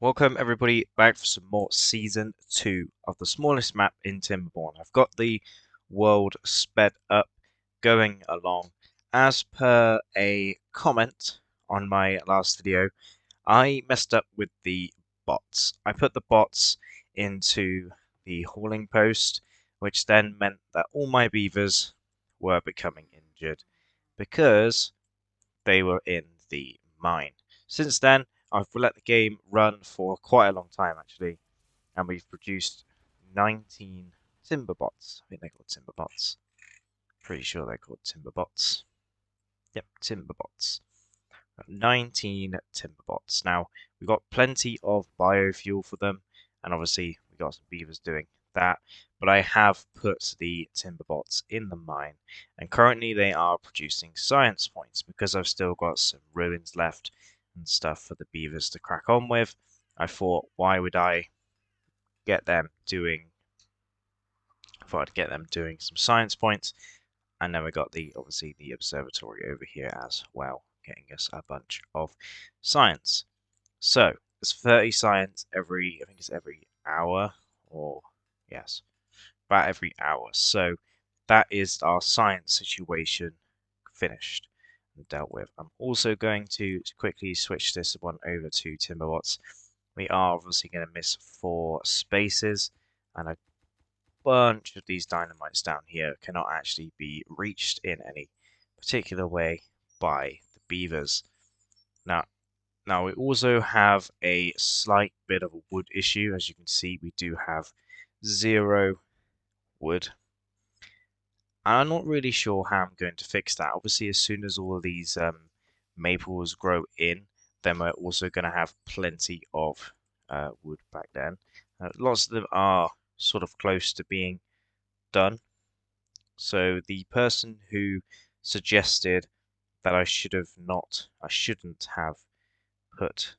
Welcome everybody back for some more Season 2 of the smallest map in Timberborn. I've got the world sped up, going along. As per a comment on my last video, I messed up with the bots. I put the bots into the hauling post, which then meant that all my beavers were becoming injured because they were in the mine. Since then, I've let the game run for quite a long time actually, and we've produced 19 timber bots. I think they're called timber bots. Pretty sure they're called timber bots. Yep, timber bots. 19 timber bots. Now, we've got plenty of biofuel for them, and obviously we've got some beavers doing that, but I have put the timber bots in the mine, and currently they are producing science points because I've still got some ruins left and stuff for the beavers to crack on with. I thought, why would I get them doing some science points, and then we got obviously the observatory over here as well, getting us a bunch of science. So it's 30 science I think it's every hour, or yes, about every hour. So that is our science situation finished and dealt with. I'm also going to quickly switch this one over to Timberbots. We are obviously going to miss 4 spaces, and a bunch of these dynamites down here cannot actually be reached in any particular way by the beavers. Now we also have a slight bit of a wood issue. As you can see, we do have 0 wood. And I'm not really sure how I'm going to fix that. Obviously, as soon as all of these maples grow in, then we're also going to have plenty of wood back then. Lots of them are sort of close to being done. So the person who suggested that I shouldn't have put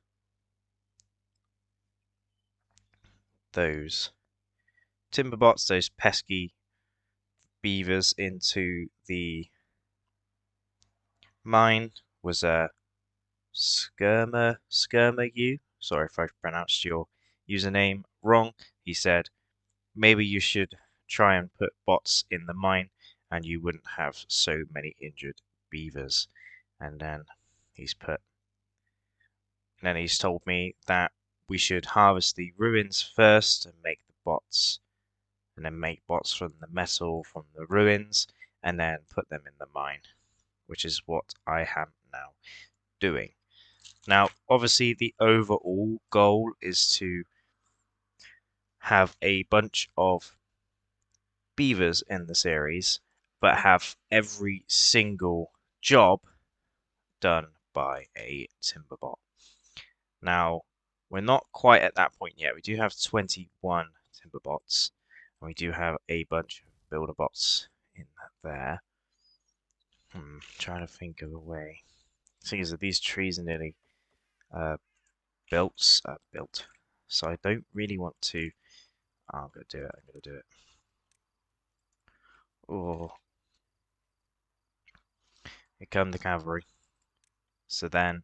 those timber bots, those pesky beavers, into the mine was a Skirmer you. Sorry if I pronounced your username wrong. He said maybe you should try and put bots in the mine and you wouldn't have so many injured beavers. And then he's told me that we should harvest the ruins first and make the bots, and then make bots from the metal from the ruins, and then put them in the mine, which is what I am now doing. Now, obviously, the overall goal is to have a bunch of beavers in the series, but have every single job done by a timberbot. Now, we're not quite at that point yet. We do have 21 timberbots, and we do have a bunch of builder bots in there. Trying to think of a way. The thing is that these trees are nearly built, so I don't really want to. Oh, I'm gonna do it. I'm gonna do it. Oh, here come the cavalry. So then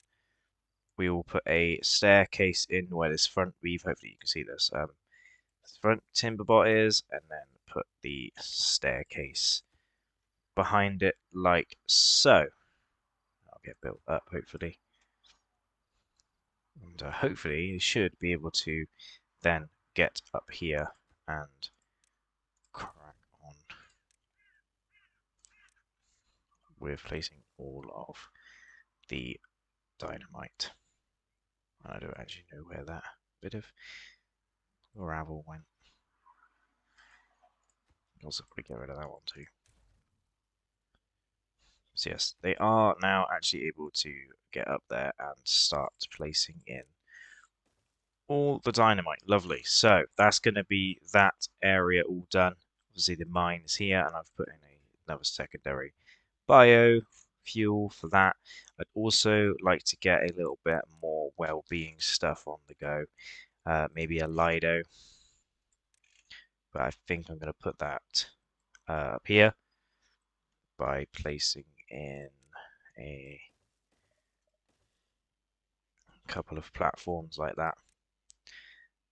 we will put a staircase in where this front weave. Hopefully you can see this. This front timberbot is, and then put the staircase behind it like so. I'll get built up hopefully. And hopefully you should be able to then get up here and crack on with placing all of the dynamite. I don't actually know where that bit of gravel went. Also probably get rid of that one too. So yes, they are now actually able to get up there and start placing in all the dynamite. Lovely. So that's going to be that area all done. Obviously the mine is here, and I've put in another secondary biofuel for that. I'd also like to get a little bit more well-being stuff on the go. Maybe a Lido. But I think I'm going to put that up here by placing in a couple of platforms like that.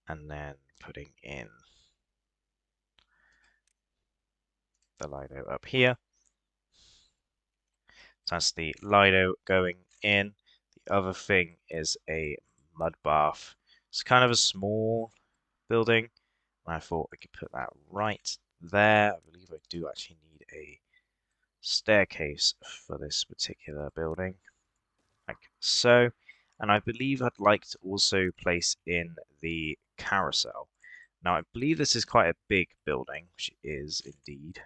and then putting in the Lido up here. So that's the Lido going in. The other thing is a mud bath. It's kind of a small building. And I thought I could put that right there. I believe I do actually need a staircase for this particular building, like so. And I believe I'd like to also place in the carousel. Now, I believe this is quite a big building, which is indeed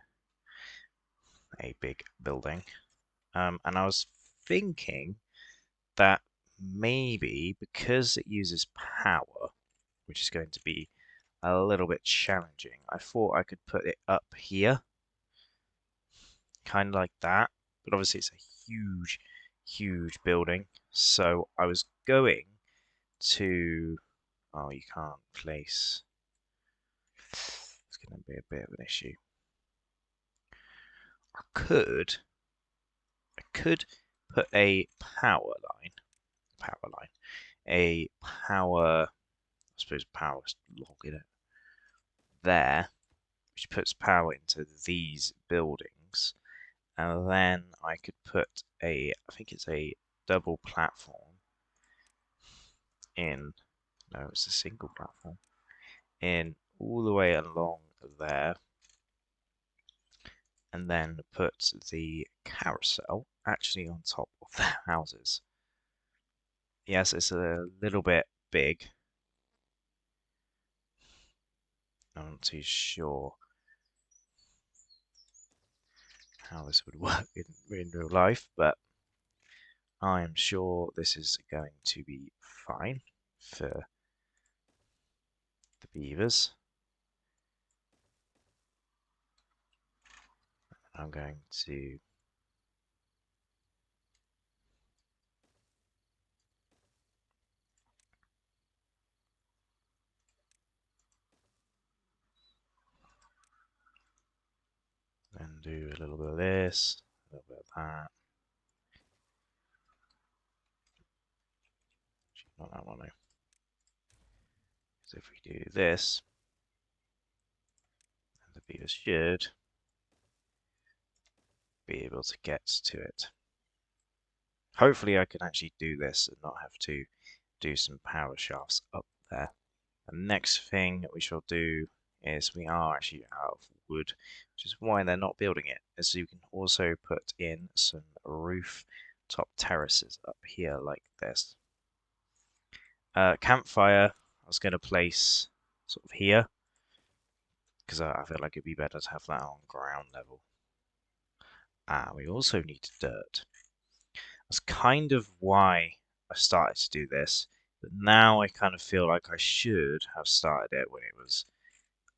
a big building. And I was thinking that maybe because it uses power, which is going to be a little bit challenging, I thought I could put it up here, kind of like that. But obviously it's a huge, huge building. So I was going to... Oh, you can't place... It's going to be a bit of an issue. I could put a a power, I suppose power log in it there, which puts power into these buildings. And then I could put I think it's a double platform in, no, it's a single platform, in all the way along there. And then put the carousel actually on top of the houses. Yes, it's a little bit big. I'm not too sure how this would work in real life, but I'm sure this is going to be fine for the beavers. I'm going to then do a little bit of this, a little bit of that. Not that one, no. So if we do this, the beavers should be able to get to it. Hopefully I can actually do this and not have to do some power shafts up there. The next thing we shall do is we are actually out of wood, which is why they're not building it. So you can also put in some rooftop terraces up here like this. Campfire I was going to place sort of here, because I feel like it'd be better to have that on ground level. We also need dirt. That's kind of why I started to do this, but now I kind of feel like I should have started it when it was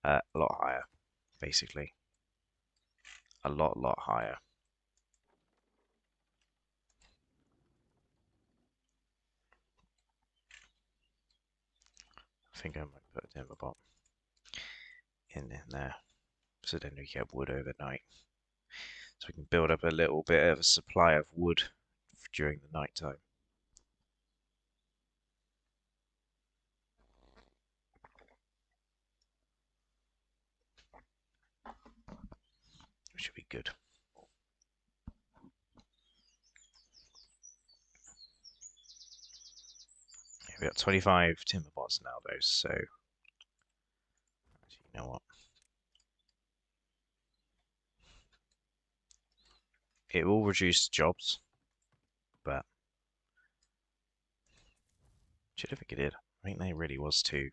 a lot higher, basically. A lot higher. I think I might put a Timberborn in there, so then we get wood overnight. So we can build up a little bit of a supply of wood during the night time. Which should be good. Yeah, we got 25 Timberborns now though, so actually, you know what? It will reduce jobs, but I don't think it did. I think there really was 2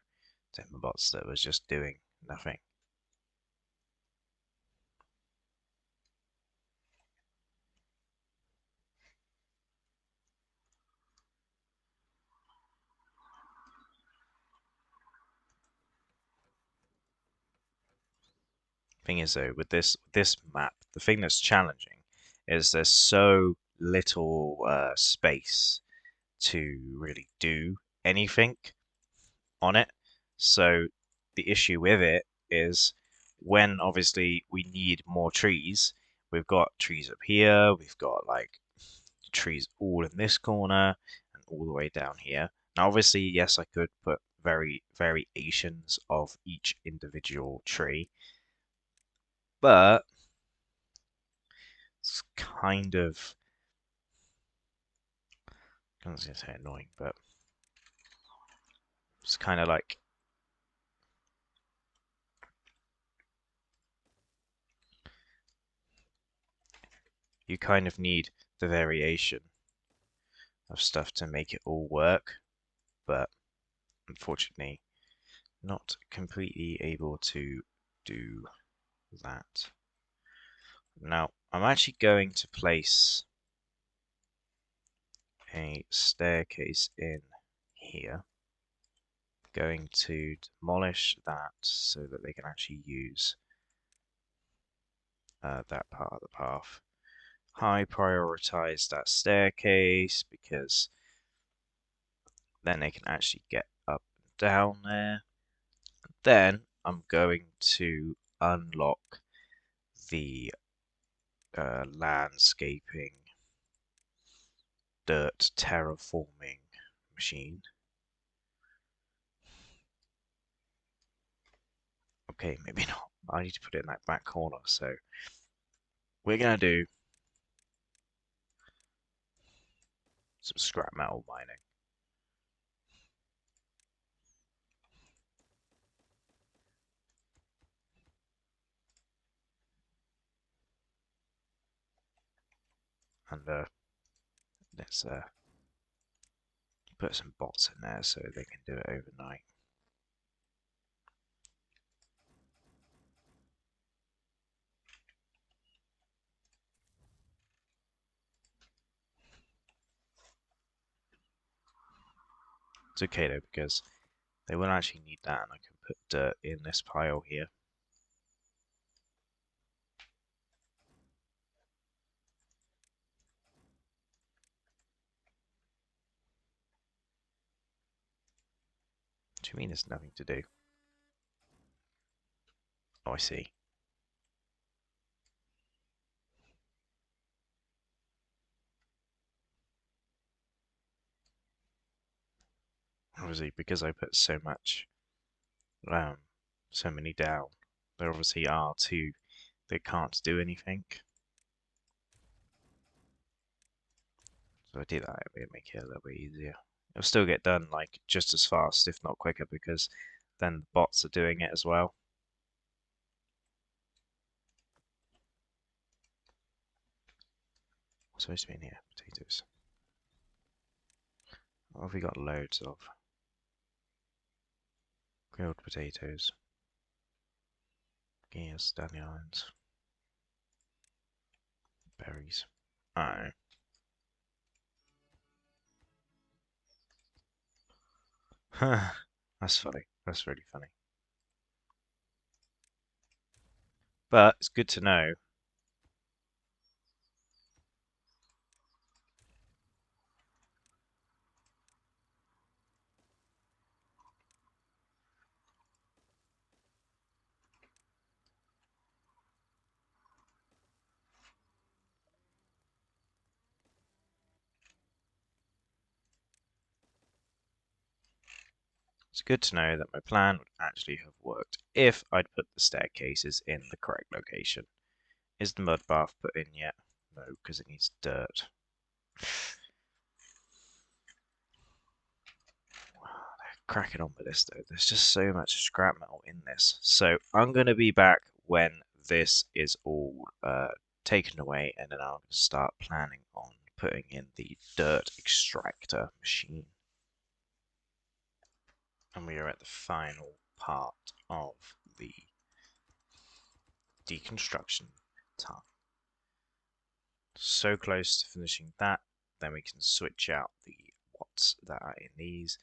Timberbots that was just doing nothing. Thing is though, with this map, the thing that's challenging is there's so little space to really do anything on it. So the issue with it is when obviously we need more trees, we've got trees up here, we've got like trees all in this corner and all the way down here. Now obviously, yes, I could put variations of each individual tree, but it's kind of, I was going to say annoying, but it's kind of like you kind of need the variation of stuff to make it all work, but unfortunately not completely able to do that. Now, I'm actually going to place a staircase in here. Going to demolish that so that they can actually use that part of the path. High prioritize that staircase because then they can actually get up and down there. Then I'm going to unlock the landscaping dirt terraforming machine. Okay, maybe not. I need to put it in that back corner. So we're gonna do some scrap metal mining. And let's put some bots in there so they can do it overnight. It's okay though because they will actually need that, and I can put dirt in this pile here. What do you mean there's nothing to do? Oh, I see. Obviously, because I put so many down, there obviously are two that can't do anything. So I do that, it will make it a little bit easier. It'll still get done like just as fast, if not quicker, because then the bots are doing it as well. What's supposed to be in here? Potatoes. What have we got loads of? Grilled potatoes. Yes, dandelions. Berries. Oh. That's funny. That's really funny. But it's good to know. It's good to know that my plan would actually have worked if I'd put the staircases in the correct location. Is the mud bath put in yet? No, because it needs dirt. Cracking on with this though. There's just so much scrap metal in this. So I'm going to be back when this is all taken away, and then I'll start planning on putting in the dirt extractor machine. And we are at the final part of the deconstruction time. So close to finishing that, then we can switch out the watts that are in these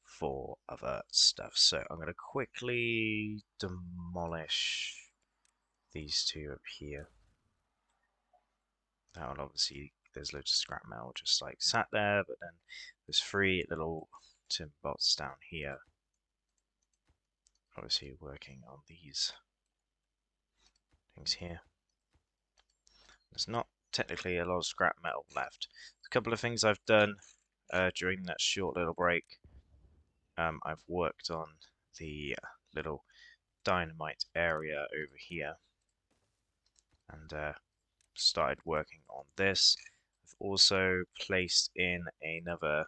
for other stuff. So I'm going to quickly demolish these two up here. That will obviously, there's loads of scrap metal just like sat there, but then there's 3 little timber bots down here. Obviously working on these things here. There's not technically a lot of scrap metal left. A couple of things I've done during that short little break. I've worked on the little dynamite area over here and started working on this. I've also placed in another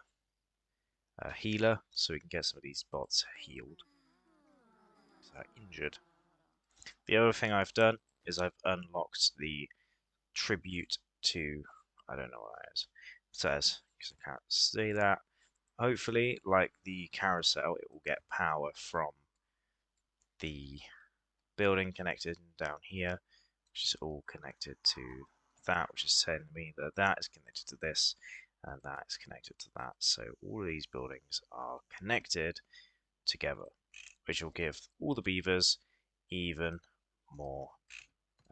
healer so we can get some of these bots healed. So injured. The other thing I've done is I've unlocked the tribute to, I don't know what that is. It says, because I can't see that. Hopefully, like the carousel, it will get power from the building connected down here, which is all connected to that, which is telling me that that is connected to this, and that is connected to that. So all of these buildings are connected together, which will give all the beavers even more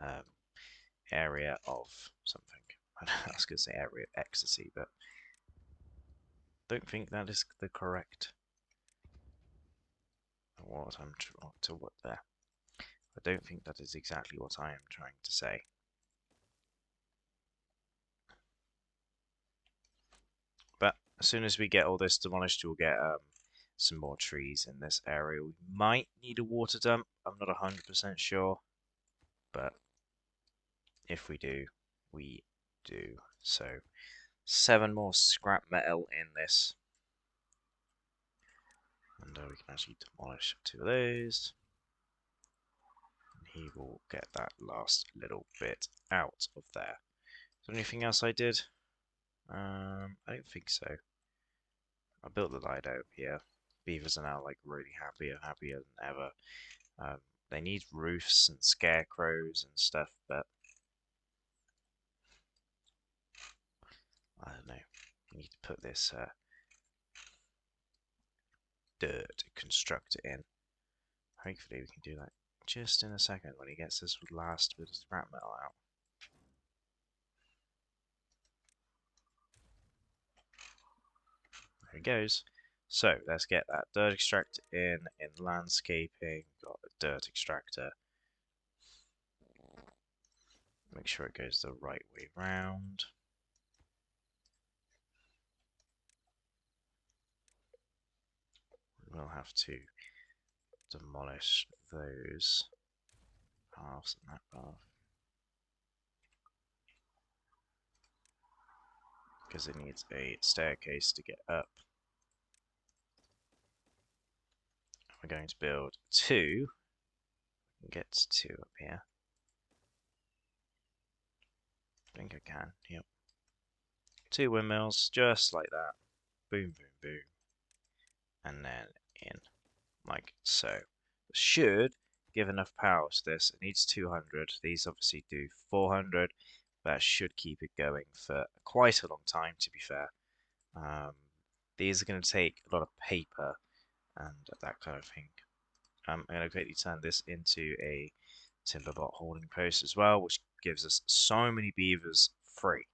um, area of something. I was going to say area of ecstasy, but don't think that is the correct what I'm to what there. I don't think that is exactly what I am trying to say. But as soon as we get all this demolished, we'll get some more trees in this area. We might need a water dump. I'm not 100% sure, but if we do, we do. So 7 more scrap metal in this. And we can actually demolish 2 of those. And he will get that last little bit out of there. Is there anything else I did? I don't think so. I built the light out here. Beavers are now like really happier than ever. They need roofs and scarecrows and stuff, but I don't know. We need to put this dirt constructor in. Hopefully we can do that just in a second when he gets this last bit of scrap metal out. There he goes. So let's get that dirt extractor in landscaping. Got a dirt extractor. Make sure it goes the right way round. We'll have to demolish those paths and that path. Because it needs a staircase to get up. We're going to build 2. Get 2 up here. I think I can, yep. 2 windmills, just like that. Boom, boom, boom. And then in, like so. Should give enough power to this. It needs 200. These obviously do 400. That should keep it going for quite a long time, to be fair. These are going to take a lot of paper and that kind of thing. I'm going to quickly turn this into a Timberbot holding post as well, which gives us so many beavers free,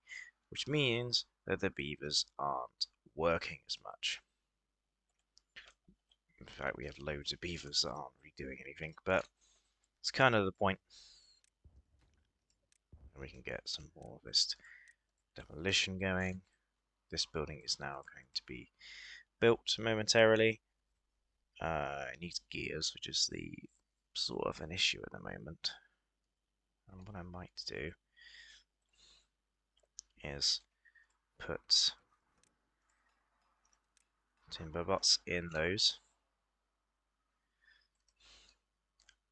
which means that the beavers aren't working as much. In fact, we have loads of beavers that aren't really doing anything, but it's kind of the point. And we can get some more of this demolition going. This building is now going to be built momentarily. It needs gears, which is the sort of an issue at the moment. And what I might do is put Timberbots in those,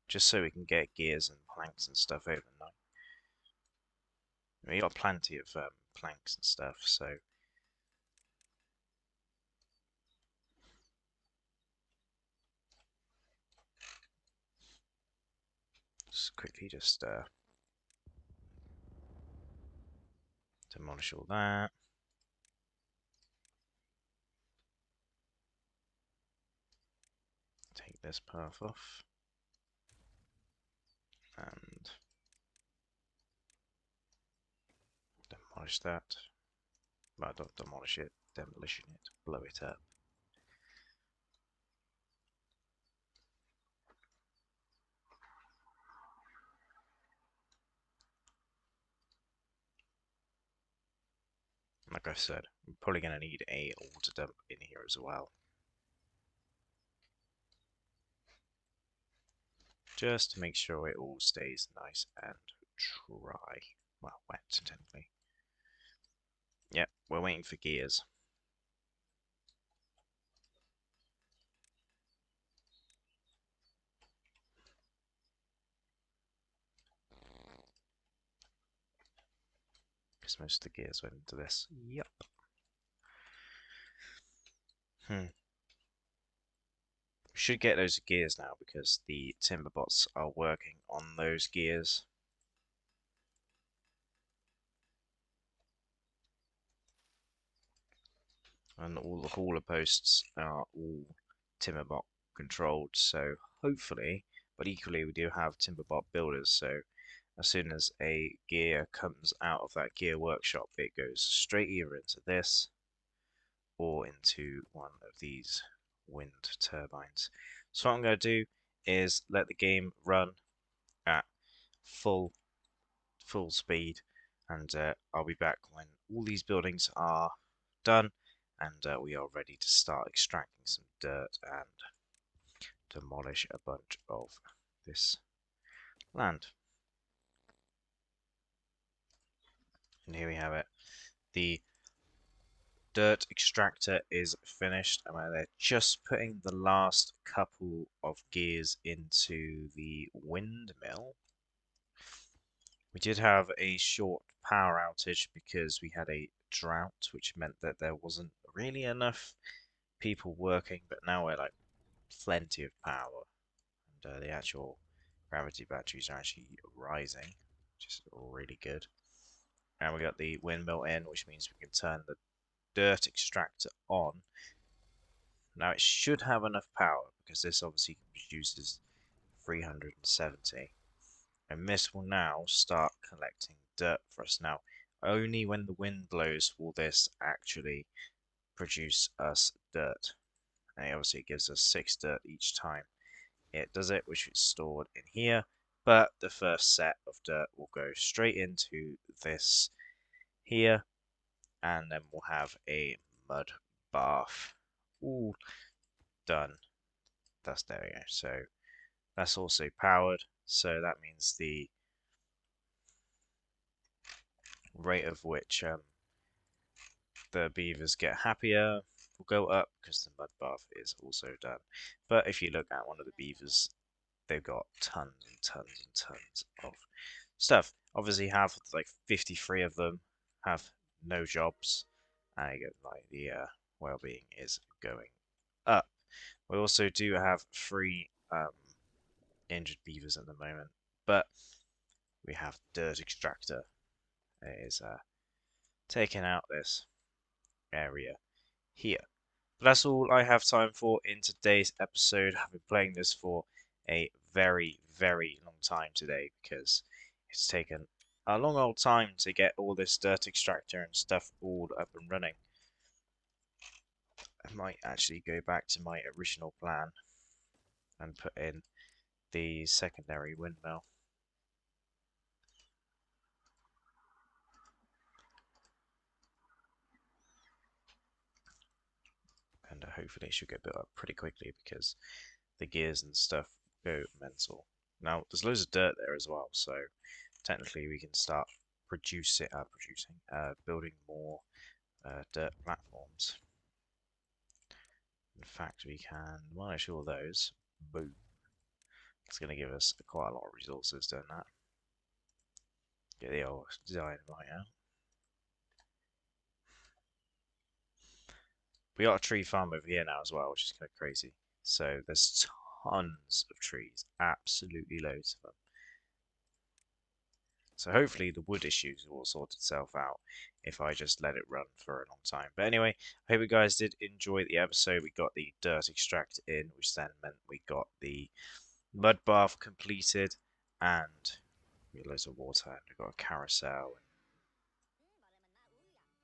just so we can get gears and planks and stuff overnight. We got plenty of planks and stuff, so quickly demolish all that. Take this path off. And demolish that. Well, don't demolish it, demolition it, blow it up. Like I said, we're probably going to need a water dump in here as well. just to make sure it all stays nice and dry. Well, wet, technically. Yep, we're waiting for gears. Because most of the gears went into this. Yep. We should get those gears now because the Timberbots are working on those gears. And all the hauler posts are all Timberbot controlled, so hopefully, but equally we do have Timberbot builders, so as soon as a gear comes out of that gear workshop, it goes straight either into this or into one of these wind turbines. So what I'm going to do is let the game run at full speed, and I'll be back when all these buildings are done and we are ready to start extracting some dirt and demolish a bunch of this land. And here we have it. The dirt extractor is finished, and they're just putting the last couple of gears into the windmill. We did have a short power outage because we had a drought, which meant that there wasn't really enough people working, but now we're like plenty of power, and the actual gravity batteries are actually rising, which is really good. And we got the windmill in, which means we can turn the dirt extractor on. Now it should have enough power because this obviously produces 370. And this will now start collecting dirt for us. Now, only when the wind blows will this actually produce us dirt. And obviously it gives us 6 dirt each time it does it, which is stored in here. But the first set of dirt will go straight into this here, and then we'll have a mud bath all done. There we go. So that's also powered, so that means the rate of which the beavers get happier will go up because the mud bath is also done. But if you look at one of the beavers, they've got tons and tons and tons of stuff. Obviously, have like 53 of them have no jobs, and again, like the well-being is going up. We also do have 3 injured beavers at the moment, but we have dirt extractor. It is taking out this area here. But that's all I have time for in today's episode. I've been playing this for a very, very long time today because it's taken a long old time to get all this dirt extractor and stuff all up and running. I might actually go back to my original plan and put in the secondary windmill. And hopefully it should get built up pretty quickly because the gears and stuff go mental. Now, there's loads of dirt there as well, so technically we can start building more dirt platforms. In fact, we can demolish all those. Boom. It's going to give us quite a lot of resources doing that. Get the old design right out. We got a tree farm over here now as well, which is kind of crazy. So there's tons of trees, absolutely loads of them. So hopefully the wood issues will sort itself out if I just let it run for a long time. But anyway, I hope you guys did enjoy the episode. We got the dirt extract in, which then meant we got the mud bath completed, and we had loads of water, and we got a carousel.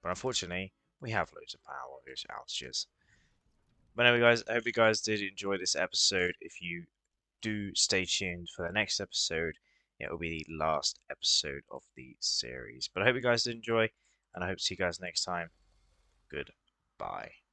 But unfortunately, we have loads of power outages. But anyway, guys, I hope you guys did enjoy this episode. If you do stay tuned for the next episode, it will be the last episode of the series. But I hope you guys did enjoy, and I hope to see you guys next time. Goodbye.